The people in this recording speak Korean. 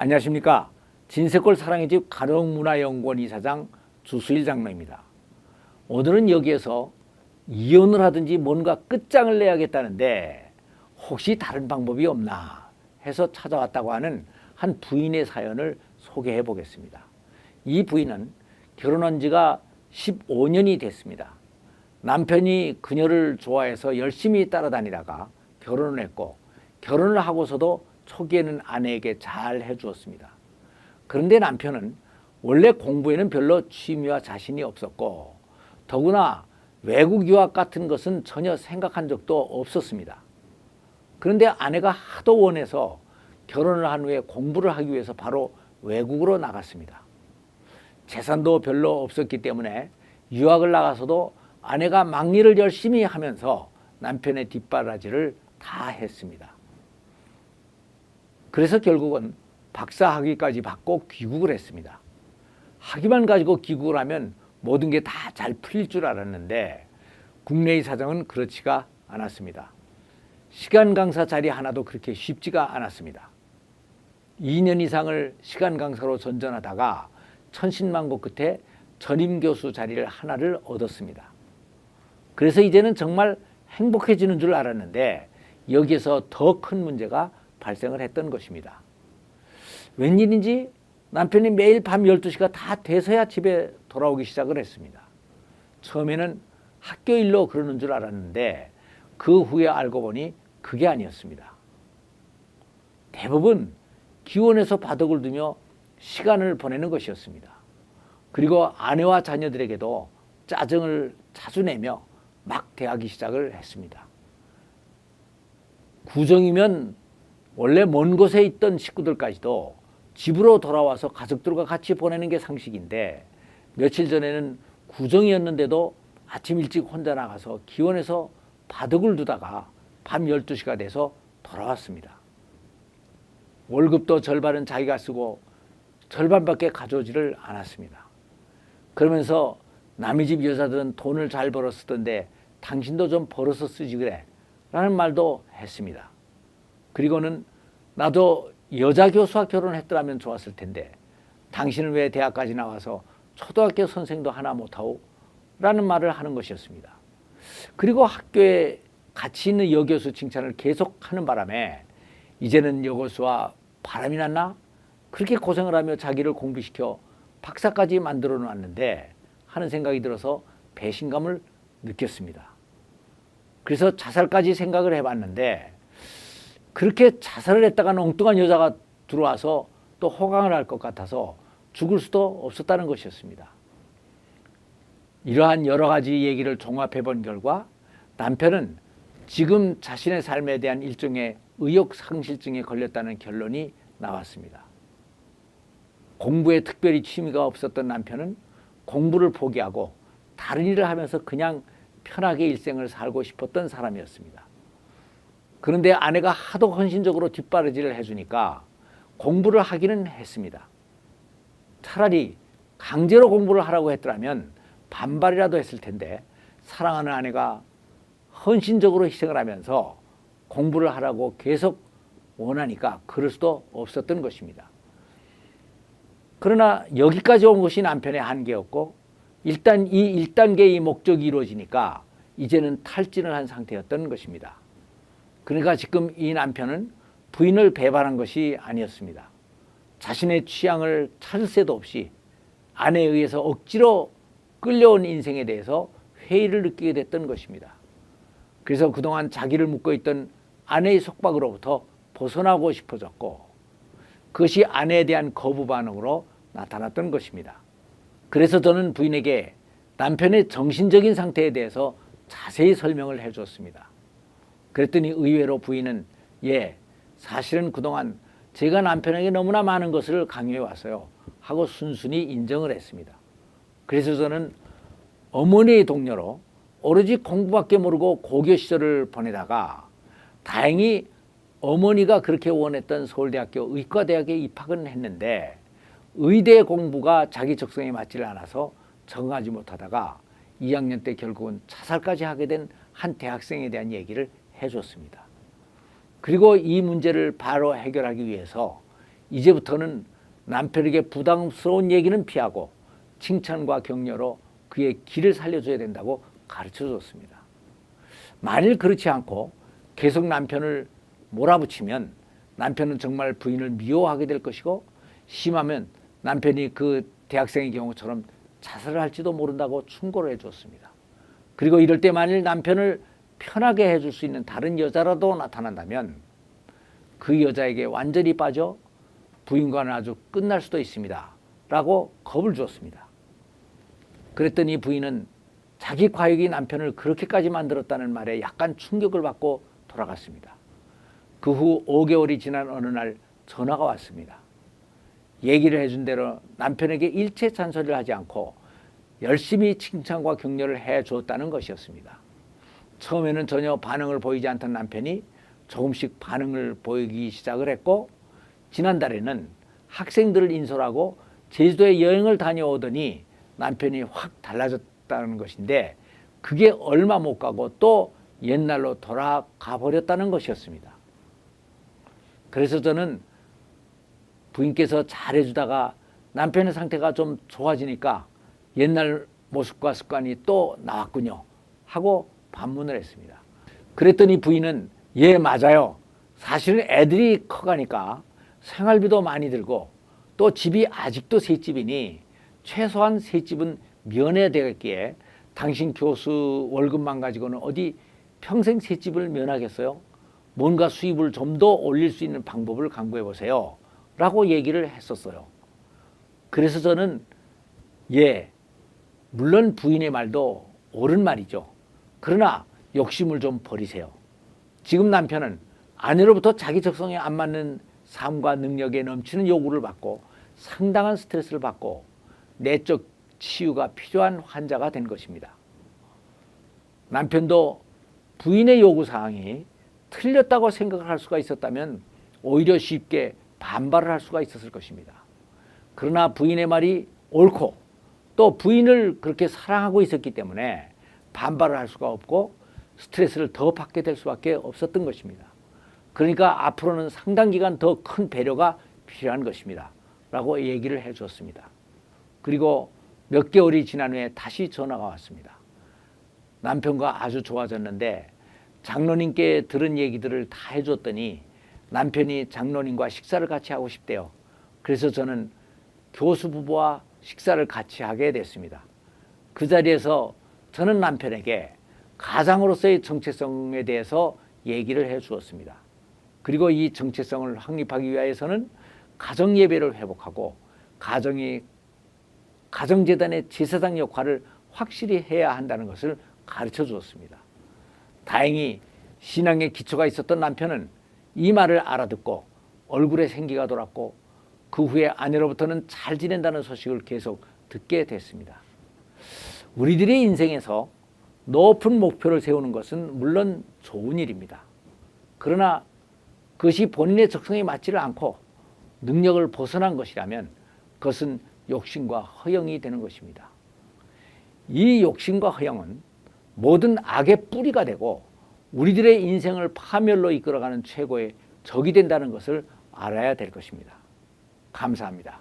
안녕하십니까. 진세골 사랑의 집 가족문화연구원 이사장 주수일 장로입니다. 오늘은 여기에서 이혼을 하든지 뭔가 끝장을 내야겠다는데 혹시 다른 방법이 없나 해서 찾아왔다고 하는 한 부인의 사연을 소개해 보겠습니다. 이 부인은 결혼한 지가 15년이 됐습니다. 남편이 그녀를 좋아해서 열심히 따라다니다가 결혼을 했고, 결혼을 하고서도 초기에는 아내에게 잘 해주었습니다. 그런데 남편은 원래 공부에는 별로 취미와 자신이 없었고, 더구나 외국 유학 같은 것은 전혀 생각한 적도 없었습니다. 그런데 아내가 하도 원해서 결혼을 한 후에 공부를 하기 위해서 바로 외국으로 나갔습니다. 재산도 별로 없었기 때문에 유학을 나가서도 아내가 막일을 열심히 하면서 남편의 뒷바라지를 다 했습니다. 그래서 결국은 박사 학위까지 받고 귀국을 했습니다. 학위만 가지고 귀국을 하면 모든 게 다 잘 풀릴 줄 알았는데 국내의 사정은 그렇지가 않았습니다. 시간 강사 자리 하나도 그렇게 쉽지가 않았습니다. 2년 이상을 시간 강사로 전전하다가 천신만고 끝에 전임 교수 자리를 하나를 얻었습니다. 그래서 이제는 정말 행복해지는 줄 알았는데 여기에서 더 큰 문제가 발생을 했던 것입니다. 웬일인지 남편이 매일 밤 12시가 다 돼서야 집에 돌아오기 시작을 했습니다. 처음에는 학교 일로 그러는 줄 알았는데 그 후에 알고 보니 그게 아니었습니다. 대부분 기원에서 바둑을 두며 시간을 보내는 것이었습니다. 그리고 아내와 자녀들에게도 짜증을 자주 내며 막 대하기 시작을 했습니다. 구정이면 원래 먼 곳에 있던 식구들까지도 집으로 돌아와서 가족들과 같이 보내는 게 상식인데 며칠 전에는 구정이었는데도 아침 일찍 혼자 나가서 기원에서 바둑을 두다가 밤 12시가 돼서 돌아왔습니다. 월급도 절반은 자기가 쓰고 절반밖에 가져오지를 않았습니다. 그러면서 남의 집 여자들은 돈을 잘 벌어 쓰던데 당신도 좀 벌어서 쓰지 그래 라는 말도 했습니다. 그리고는 나도 여자 교수와 결혼했더라면 좋았을 텐데 당신은 왜 대학까지 나와서 초등학교 선생도 하나 못하오? 라는 말을 하는 것이었습니다. 그리고 학교에 같이 있는 여교수 칭찬을 계속하는 바람에 이제는 여교수와 바람이 났나? 그렇게 고생을 하며 자기를 공부시켜 박사까지 만들어 놨는데 하는 생각이 들어서 배신감을 느꼈습니다. 그래서 자살까지 생각을 해봤는데 그렇게 자살을 했다가는 엉뚱한 여자가 들어와서 또 호강을 할 것 같아서 죽을 수도 없었다는 것이었습니다. 이러한 여러 가지 얘기를 종합해 본 결과 남편은 지금 자신의 삶에 대한 일종의 의욕상실증에 걸렸다는 결론이 나왔습니다. 공부에 특별히 취미가 없었던 남편은 공부를 포기하고 다른 일을 하면서 그냥 편하게 일생을 살고 싶었던 사람이었습니다. 그런데 아내가 하도 헌신적으로 뒷바라지를 해주니까 공부를 하기는 했습니다. 차라리 강제로 공부를 하라고 했더라면 반발이라도 했을 텐데 사랑하는 아내가 헌신적으로 희생을 하면서 공부를 하라고 계속 원하니까 그럴 수도 없었던 것입니다. 그러나 여기까지 온 것이 남편의 한계였고 일단 이 1단계의 목적이 이루어지니까 이제는 탈진을 한 상태였던 것입니다. 그러니까 지금 이 남편은 부인을 배반한 것이 아니었습니다. 자신의 취향을 찾을 새도 없이 아내에 의해서 억지로 끌려온 인생에 대해서 회의를 느끼게 됐던 것입니다. 그래서 그동안 자기를 묶고 있던 아내의 속박으로부터 벗어나고 싶어졌고 그것이 아내에 대한 거부 반응으로 나타났던 것입니다. 그래서 저는 부인에게 남편의 정신적인 상태에 대해서 자세히 설명을 해줬습니다. 그랬더니 의외로 부인은 사실은 그동안 제가 남편에게 너무나 많은 것을 강요해 왔어요 하고 순순히 인정을 했습니다. 그래서 저는 어머니의 동료로 오로지 공부밖에 모르고 고교 시절을 보내다가 다행히 어머니가 그렇게 원했던 서울대학교 의과대학에 입학은 했는데 의대 공부가 자기 적성에 맞지를 않아서 적응하지 못하다가 2학년 때 결국은 자살까지 하게 된 한 대학생에 대한 얘기를 해줬습니다. 그리고 이 문제를 바로 해결하기 위해서 이제부터는 남편에게 부담스러운 얘기는 피하고 칭찬과 격려로 그의 길을 살려줘야 된다고 가르쳐 줬습니다. 만일 그렇지 않고 계속 남편을 몰아붙이면 남편은 정말 부인을 미워하게 될 것이고, 심하면 남편이 그 대학생의 경우처럼 자살을 할지도 모른다고 충고를 해줬습니다. 그리고 이럴 때 만일 남편을 편하게 해줄 수 있는 다른 여자라도 나타난다면 그 여자에게 완전히 빠져 부인과는 아주 끝날 수도 있습니다 라고 겁을 주었습니다. 그랬더니 부인은 자기 과욕이 남편을 그렇게까지 만들었다는 말에 약간 충격을 받고 돌아갔습니다. 그 후 5개월이 지난 어느 날 전화가 왔습니다. 얘기를 해준 대로 남편에게 일체 잔소리를 하지 않고 열심히 칭찬과 격려를 해주었다는 것이었습니다. 처음에는 전혀 반응을 보이지 않던 남편이 조금씩 반응을 보이기 시작을 했고, 지난달에는 학생들을 인솔하고 제주도에 여행을 다녀오더니 남편이 확 달라졌다는 것인데, 그게 얼마 못 가고 또 옛날로 돌아가 버렸다는 것이었습니다. 그래서 저는 부인께서 잘해주다가 남편의 상태가 좀 좋아지니까 옛날 모습과 습관이 또 나왔군요 하고 반문을 했습니다. 그랬더니 부인은 예 맞아요. 사실은 애들이 커가니까 생활비도 많이 들고 또 집이 아직도 셋집이니 최소한 셋집은 면해야 되겠기에 당신 교수 월급만 가지고는 어디 평생 셋집을 면하겠어요? 뭔가 수입을 좀 더 올릴 수 있는 방법을 강구해 보세요 라고 얘기를 했었어요. 그래서 저는 예, 물론 부인의 말도 옳은 말이죠. 그러나 욕심을 좀 버리세요. 지금 남편은 아내로부터 자기 적성에 안 맞는 삶과 능력에 넘치는 요구를 받고 상당한 스트레스를 받고 내적 치유가 필요한 환자가 된 것입니다. 남편도 부인의 요구사항이 틀렸다고 생각을 할 수가 있었다면 오히려 쉽게 반발을 할 수가 있었을 것입니다. 그러나 부인의 말이 옳고 또 부인을 그렇게 사랑하고 있었기 때문에 반발을 할 수가 없고 스트레스를 더 받게 될 수밖에 없었던 것입니다. 그러니까 앞으로는 상당 기간 더 큰 배려가 필요한 것입니다 라고 얘기를 해 줬습니다. 그리고 몇 개월이 지난 후에 다시 전화가 왔습니다. 남편과 아주 좋아졌는데 장로님께 들은 얘기들을 다 해줬더니 남편이 장로님과 식사를 같이 하고 싶대요. 그래서 저는 교수 부부와 식사를 같이 하게 됐습니다. 그 자리에서 저는 남편에게 가장으로서의 정체성에 대해서 얘기를 해 주었습니다. 그리고 이 정체성을 확립하기 위해서는 가정예배를 회복하고 가정재단의 제사장 역할을 확실히 해야 한다는 것을 가르쳐 주었습니다. 다행히 신앙의 기초가 있었던 남편은 이 말을 알아듣고 얼굴에 생기가 돌았고 그 후에 아내로부터는 잘 지낸다는 소식을 계속 듣게 됐습니다. 우리들의 인생에서 높은 목표를 세우는 것은 물론 좋은 일입니다. 그러나 그것이 본인의 적성에 맞지를 않고 능력을 벗어난 것이라면 그것은 욕심과 허영이 되는 것입니다. 이 욕심과 허영은 모든 악의 뿌리가 되고 우리들의 인생을 파멸로 이끌어가는 최고의 적이 된다는 것을 알아야 될 것입니다. 감사합니다.